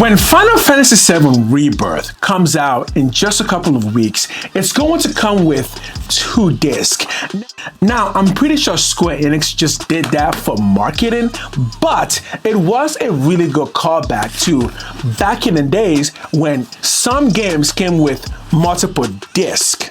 When Final Fantasy VII Rebirth comes out in just a couple of weeks, it's going to come with 2 discs. Now, I'm pretty sure Square Enix just did that for marketing, but it was a really good callback to back in the days when some games came with multiple discs.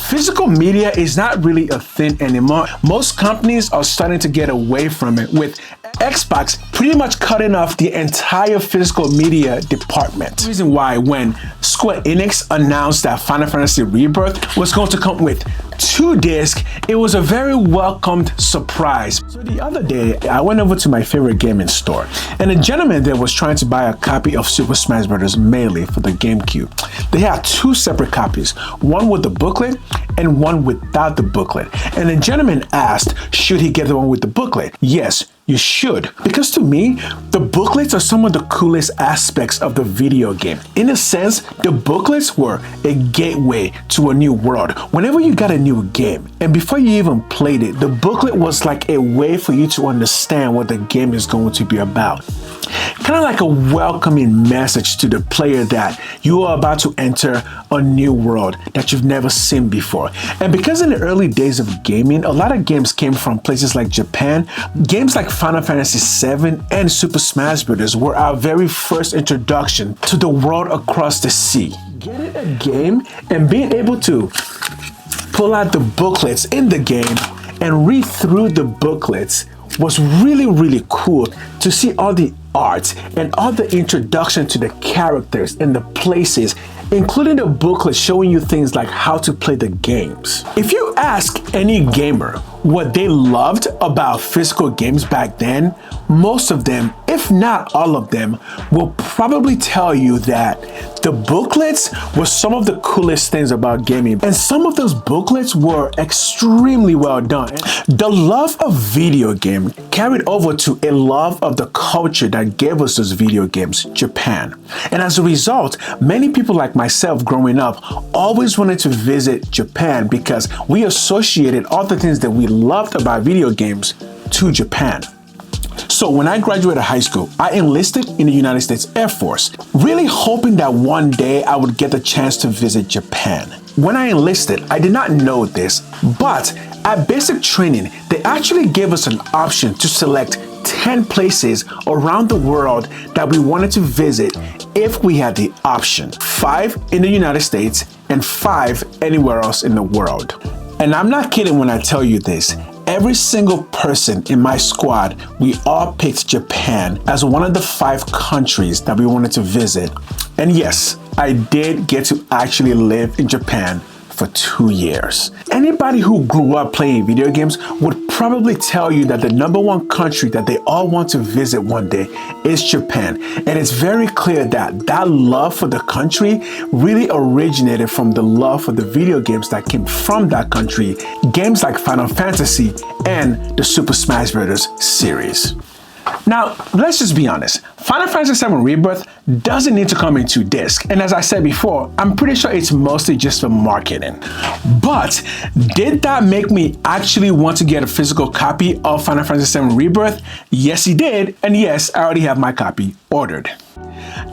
Physical media is not really a thing anymore. Most companies are starting to get away from it, with Xbox pretty much cutting off the entire physical media department. The reason why when Square Enix announced that Final Fantasy Rebirth was going to come with 2 discs, it was a very welcomed surprise. So the other day, I went over to my favorite gaming store, and a gentleman there was trying to buy a copy of Super Smash Bros. Melee for the GameCube. They had 2 separate copies, one with the booklet and one without the booklet. And the gentleman asked, should he get the one with the booklet? Yes, you should. Because to me, the booklets are some of the coolest aspects of the video game. In a sense, the booklets were a gateway to a new world. Whenever you got a new game, and before you even played it, the booklet was like a way for you to understand what the game is going to be about. Kind of like a welcoming message to the player that you are about to enter a new world that you've never seen before. And because in the early days of gaming, a lot of games came from places like Japan, games like Final Fantasy VII and Super Smash Bros. Were our very first introduction to the world across the sea. Getting a game and being able to pull out the booklets in the game and read through the booklets was really cool to see all the art and all the introduction to the characters and the places, including the booklet showing you things like how to play the games. If you ask any gamer what they loved about physical games back then, most of them, if not all of them, will probably tell you that the booklets were some of the coolest things about gaming, and some of those booklets were extremely well done. The love of video game carried over to a love of the culture that gave us those video games, Japan. And as a result, many people like myself growing up always wanted to visit Japan because we associated all the things that we loved about video games to Japan. So when I graduated high school, I enlisted in the United States Air Force, really hoping that one day I would get the chance to visit Japan. When I enlisted, I did not know this, but at basic training, they actually gave us an option to select 10 places around the world that we wanted to visit if we had the option. 5 in the United States and 5 anywhere else in the world. And I'm not kidding when I tell you this. Every single person in my squad, we all picked Japan as one of the 5 countries that we wanted to visit. And yes, I did get to actually live in Japan for 2 years. Anybody who grew up playing video games would probably tell you that the #1 country that they all want to visit one day is Japan. And it's very clear that that love for the country really originated from the love for the video games that came from that country, games like Final Fantasy and the Super Smash Bros. Series. Now, let's just be honest. Final Fantasy VII Rebirth doesn't need to come in 2 discs. And as I said before, I'm pretty sure it's mostly just for marketing. But did that make me actually want to get a physical copy of Final Fantasy VII Rebirth? Yes, it did. And yes, I already have my copy ordered.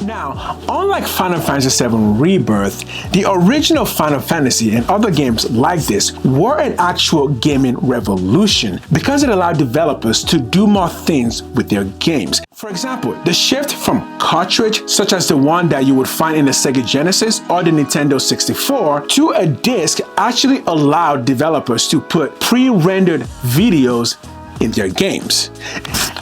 Now, unlike Final Fantasy VII Rebirth, the original Final Fantasy and other games like this were an actual gaming revolution because it allowed developers to do more things with their games. For example, the shift from cartridge, such as the one that you would find in the Sega Genesis or the Nintendo 64, to a disc actually allowed developers to put pre-rendered videos in their games.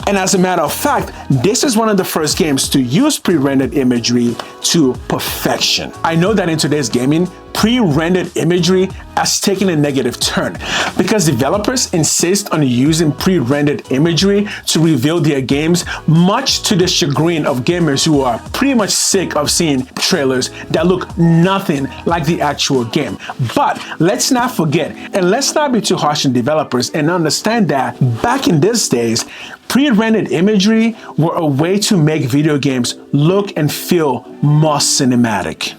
And as a matter of fact, this is one of the first games to use pre-rendered imagery to perfection. I know that in today's gaming, pre-rendered imagery has taken a negative turn because developers insist on using pre-rendered imagery to reveal their games, much to the chagrin of gamers who are pretty much sick of seeing trailers that look nothing like the actual game. But let's not forget, and let's not be too harsh on developers, and understand that back in these days, pre-rendered imagery were a way to make video games look and feel more cinematic.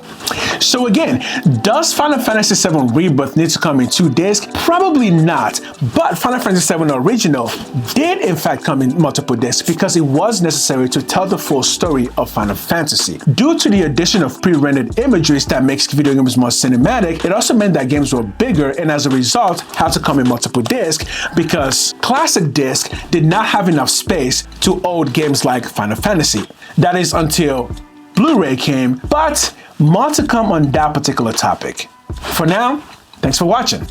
So again, does Final Fantasy VII Rebirth need to come in 2 discs? Probably not, but Final Fantasy VII Original did in fact come in multiple discs because it was necessary to tell the full story of Final Fantasy. Due to the addition of pre-rendered imageries that makes video games more cinematic, it also meant that games were bigger and as a result had to come in multiple discs because classic disc did not have enough space to hold games like Final Fantasy. That is until Blu-ray came, but more to come on that particular topic. For now, thanks for watching.